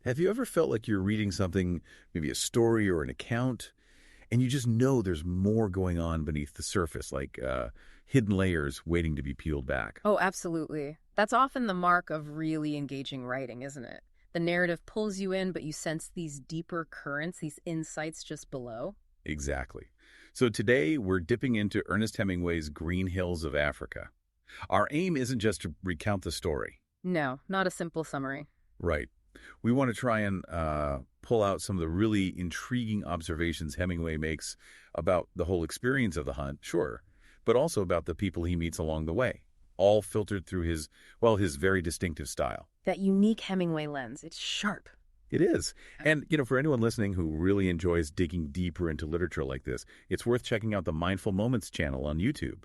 Have you ever felt like you're reading something, maybe a story or an account, and you just know there's more going on beneath the surface, like hidden layers waiting to be peeled back? Oh, absolutely. That's often the mark of really engaging writing, isn't it? The narrative pulls you in, but you sense these deeper currents, these insights just below. Exactly. So today we're dipping into Ernest Hemingway's Green Hills of Africa. Our aim isn't just to recount the story. No, not a simple summary. Right. We want to try and pull out some of the really intriguing observations Hemingway makes about the whole experience of the hunt, sure, but also about the people he meets along the way, all filtered through his very distinctive style. That unique Hemingway lens, it's sharp. It is. And, for anyone listening who really enjoys digging deeper into literature like this, it's worth checking out the Mindful Moments channel on YouTube.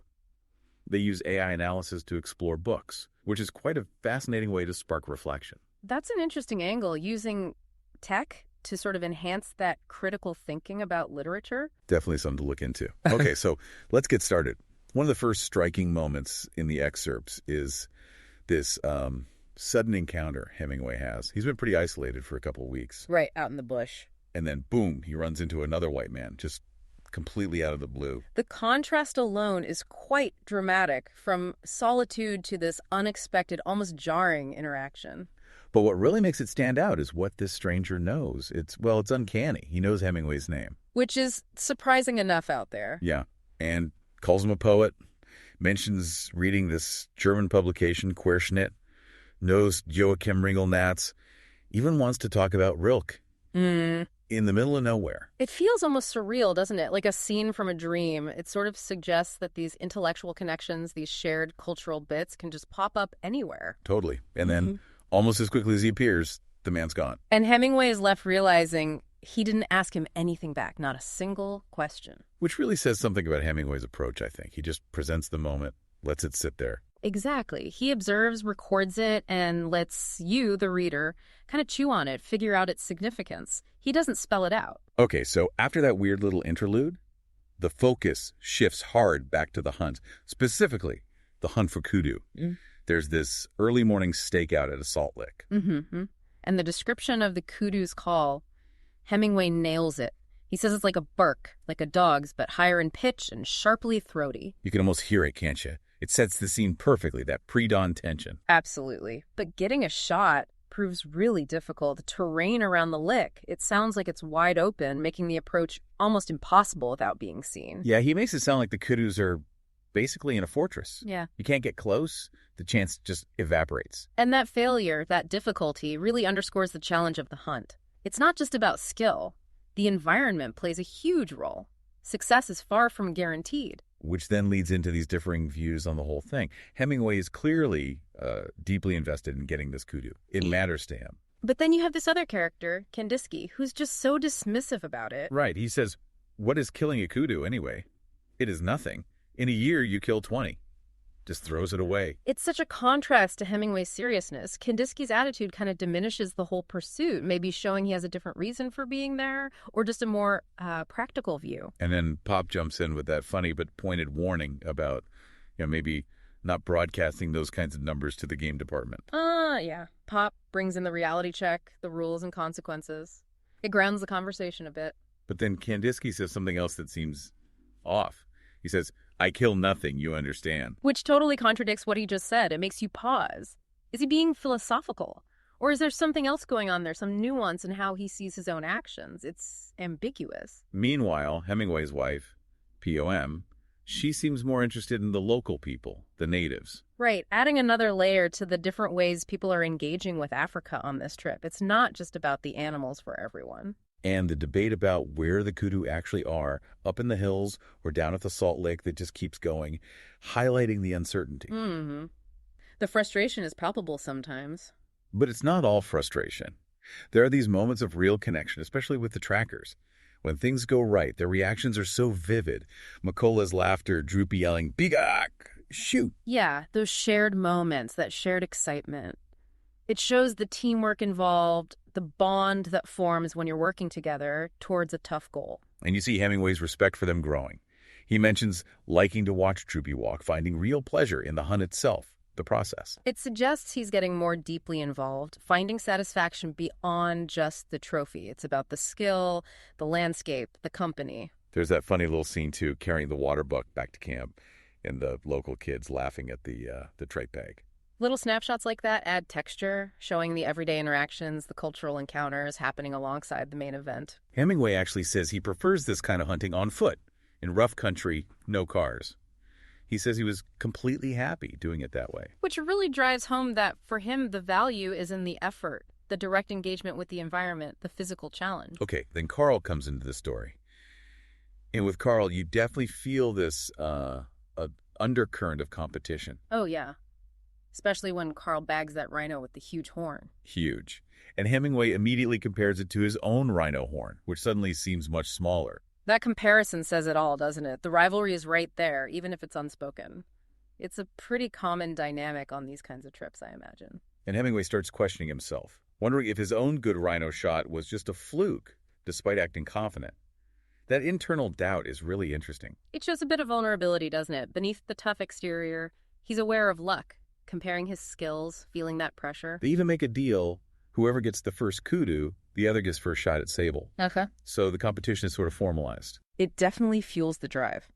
They use AI analysis to explore books, which is quite a fascinating way to spark reflection. That's an interesting angle, using tech to sort of enhance that critical thinking about literature. Definitely something to look into. Okay, so let's get started. One of the first striking moments in the excerpts is this sudden encounter Hemingway has. He's been pretty isolated for a couple of weeks. Right, out in the bush. And then, boom, he runs into another white man, just completely out of the blue. The contrast alone is quite dramatic, from solitude to this unexpected, almost jarring interaction. But what really makes it stand out is what this stranger knows. It's uncanny. He knows Hemingway's name. Which is surprising enough out there. Yeah, and calls him a poet, mentions reading this German publication, Querschnitt, knows Joachim Ringelnatz, even wants to talk about Rilke. In the middle of nowhere. It feels almost surreal, doesn't it? Like a scene from a dream. It sort of suggests that these intellectual connections, these shared cultural bits, can just pop up anywhere. Totally. And then, almost as quickly as he appears, the man's gone. And Hemingway is left realizing he didn't ask him anything back, not a single question. Which really says something about Hemingway's approach, I think. He just presents the moment, lets it sit there. Exactly. He observes, records it, and lets you, the reader, kind of chew on it, figure out its significance. He doesn't spell it out. Okay, so after that weird little interlude, the focus shifts hard back to the hunt, specifically the hunt for kudu. There's this early morning stakeout at a salt lick. And the description of the kudu's call, Hemingway nails it. He says it's like a bark, like a dog's, but higher in pitch and sharply throaty. You can almost hear it, can't you? It sets the scene perfectly, that pre-dawn tension. Absolutely. But getting a shot proves really difficult. The terrain around the lick, it sounds like it's wide open, making the approach almost impossible without being seen. Yeah, he makes it sound like the kudus are basically in a fortress. Yeah. You can't get close. The chance just evaporates. And that failure, that difficulty, really underscores the challenge of the hunt. It's not just about skill. The environment plays a huge role. Success is far from guaranteed. Which then leads into these differing views on the whole thing. Hemingway is clearly deeply invested in getting this kudu. It matters to him. But then you have this other character, Kandinsky, who's just so dismissive about it. Right. He says, what is killing a kudu anyway? It is nothing. In a year, you kill 20. Just throws it away. It's such a contrast to Hemingway's seriousness. Kandinsky's attitude kind of diminishes the whole pursuit, maybe showing he has a different reason for being there, or just a more practical view. And then Pop jumps in with that funny but pointed warning about, maybe not broadcasting those kinds of numbers to the game department. Yeah. Pop brings in the reality check, the rules and consequences. It grounds the conversation a bit. But then Kandinsky says something else that seems off. He says, I kill nothing, you understand. Which totally contradicts what he just said. It makes you pause. Is he being philosophical? Or is there something else going on there, some nuance in how he sees his own actions? It's ambiguous. Meanwhile, Hemingway's wife, P.O.M., she seems more interested in the local people, the natives. Right, adding another layer to the different ways people are engaging with Africa on this trip. It's not just about the animals for everyone. And the debate about where the kudu actually are, up in the hills or down at the Salt Lake, that just keeps going, highlighting the uncertainty. The frustration is palpable sometimes. But it's not all frustration. There are these moments of real connection, especially with the trackers. When things go right, their reactions are so vivid. Makola's laughter, Droopy yelling, Bigak, shoot. Yeah, those shared moments, that shared excitement. It shows the teamwork involved, the bond that forms when you're working together towards a tough goal. And you see Hemingway's respect for them growing. He mentions liking to watch Droopy walk, finding real pleasure in the hunt itself. the process. It suggests he's getting more deeply involved, finding satisfaction beyond just the trophy. It's about the skill, the landscape, the company. There's that funny little scene, too, carrying the water buck back to camp and the local kids laughing at the tray bag. Little snapshots like that add texture, showing the everyday interactions, the cultural encounters happening alongside the main event. Hemingway actually says he prefers this kind of hunting on foot, in rough country, no cars. He says he was completely happy doing it that way. Which really drives home that, for him, the value is in the effort, the direct engagement with the environment, the physical challenge. Okay, then Carl comes into the story. And with Carl, you definitely feel this undercurrent of competition. Oh, yeah. Especially when Carl bags that rhino with the huge horn. Huge. And Hemingway immediately compares it to his own rhino horn, which suddenly seems much smaller. That comparison says it all, doesn't it? The rivalry is right there, even if it's unspoken. It's a pretty common dynamic on these kinds of trips, I imagine. And Hemingway starts questioning himself, wondering if his own good rhino shot was just a fluke, despite acting confident. That internal doubt is really interesting. It shows a bit of vulnerability, doesn't it? Beneath the tough exterior, he's aware of luck, comparing his skills, feeling that pressure. They even make a deal. Whoever gets the first kudu, the other gets first shot at sable. Okay. So the competition is sort of formalized. It definitely fuels the drive.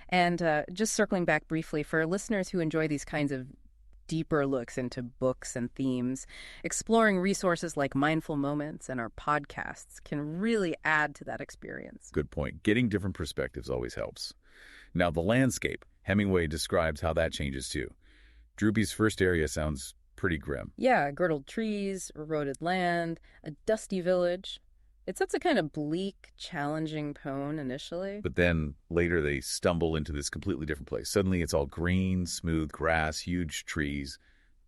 And just circling back briefly, for listeners who enjoy these kinds of deeper looks into books and themes, exploring resources like Mindful Moments and our podcasts can really add to that experience. Good point. Getting different perspectives always helps. Now, the landscape. Hemingway describes how that changes too. Droopy's first area sounds pretty grim. Yeah, girdled trees, eroded land, a dusty village. It sets a kind of bleak, challenging tone initially. But then later they stumble into this completely different place. Suddenly it's all green, smooth grass, huge trees.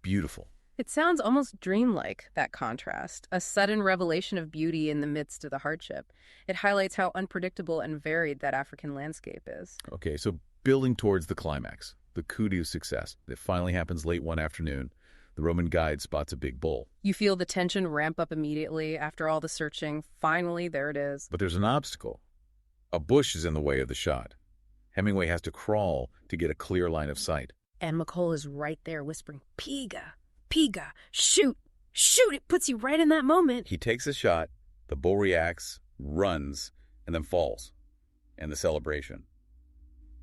Beautiful. It sounds almost dreamlike, that contrast, a sudden revelation of beauty in the midst of the hardship. It highlights how unpredictable and varied that African landscape is. Okay, so building towards the climax, the kudu success. It finally happens late one afternoon. The Roman guide spots a big bull. You feel the tension ramp up immediately after all the searching. Finally, there it is. But there's an obstacle. A bush is in the way of the shot. Hemingway has to crawl to get a clear line of sight. And McCall is right there whispering, Piga, Piga, shoot, shoot. It puts you right in that moment. He takes a shot, the bull reacts, runs, and then falls. And the celebration.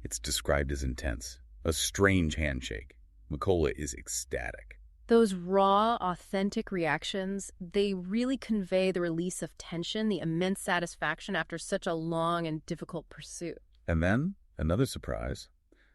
It's described as intense. A strange handshake. McCullough is ecstatic. Those raw, authentic reactions, they really convey the release of tension, the immense satisfaction after such a long and difficult pursuit. And then, another surprise,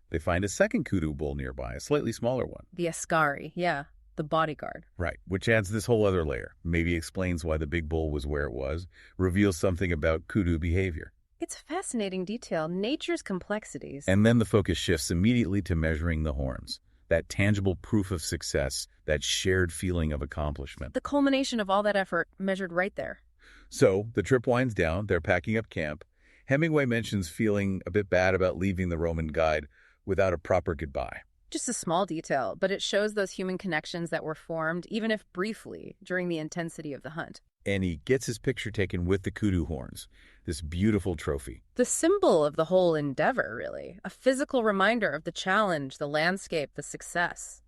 they find a second kudu bull nearby, a slightly smaller one. The Ascari, yeah, the bodyguard. Right, which adds this whole other layer. Maybe explains why the big bull was where it was, reveals something about kudu behavior. It's a fascinating detail, nature's complexities. And then the focus shifts immediately to measuring the horns. That tangible proof of success, that shared feeling of accomplishment. The culmination of all that effort measured right there. So, the trip winds down, they're packing up camp. Hemingway mentions feeling a bit bad about leaving the Roman guide without a proper goodbye. Just a small detail, but it shows those human connections that were formed, even if briefly, during the intensity of the hunt. And he gets his picture taken with the kudu horns, this beautiful trophy. The symbol of the whole endeavor, really. A physical reminder of the challenge, the landscape, the success.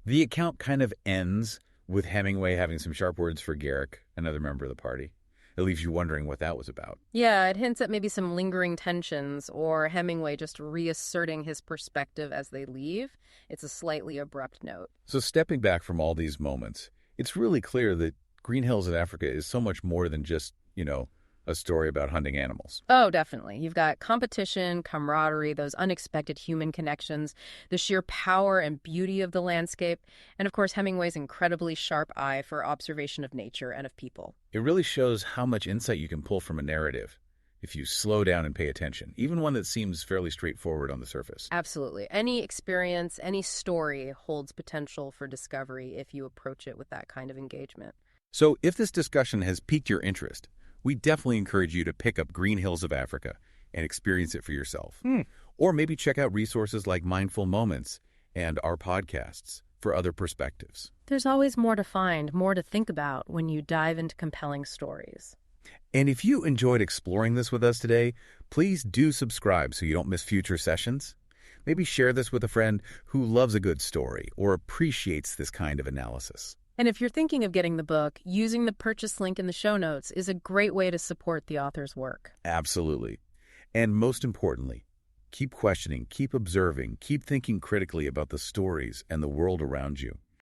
The account kind of ends with Hemingway having some sharp words for Garrick, another member of the party. It leaves you wondering what that was about. Yeah, it hints at maybe some lingering tensions, or Hemingway just reasserting his perspective as they leave. It's a slightly abrupt note. So stepping back from all these moments, it's really clear that Green Hills in Africa is so much more than just, a story about hunting animals. Oh, definitely. You've got competition, camaraderie, those unexpected human connections, the sheer power and beauty of the landscape, and of course Hemingway's incredibly sharp eye for observation of nature and of people. It really shows how much insight you can pull from a narrative if you slow down and pay attention, even one that seems fairly straightforward on the surface. Absolutely. Any experience, any story holds potential for discovery if you approach it with that kind of engagement. So if this discussion has piqued your interest, we definitely encourage you to pick up Green Hills of Africa and experience it for yourself. Or maybe check out resources like Mindful Moments and our podcasts for other perspectives. There's always more to find, more to think about when you dive into compelling stories. And if you enjoyed exploring this with us today, please do subscribe so you don't miss future sessions. Maybe share this with a friend who loves a good story or appreciates this kind of analysis. And if you're thinking of getting the book, using the purchase link in the show notes is a great way to support the author's work. Absolutely. And most importantly, keep questioning, keep observing, keep thinking critically about the stories and the world around you.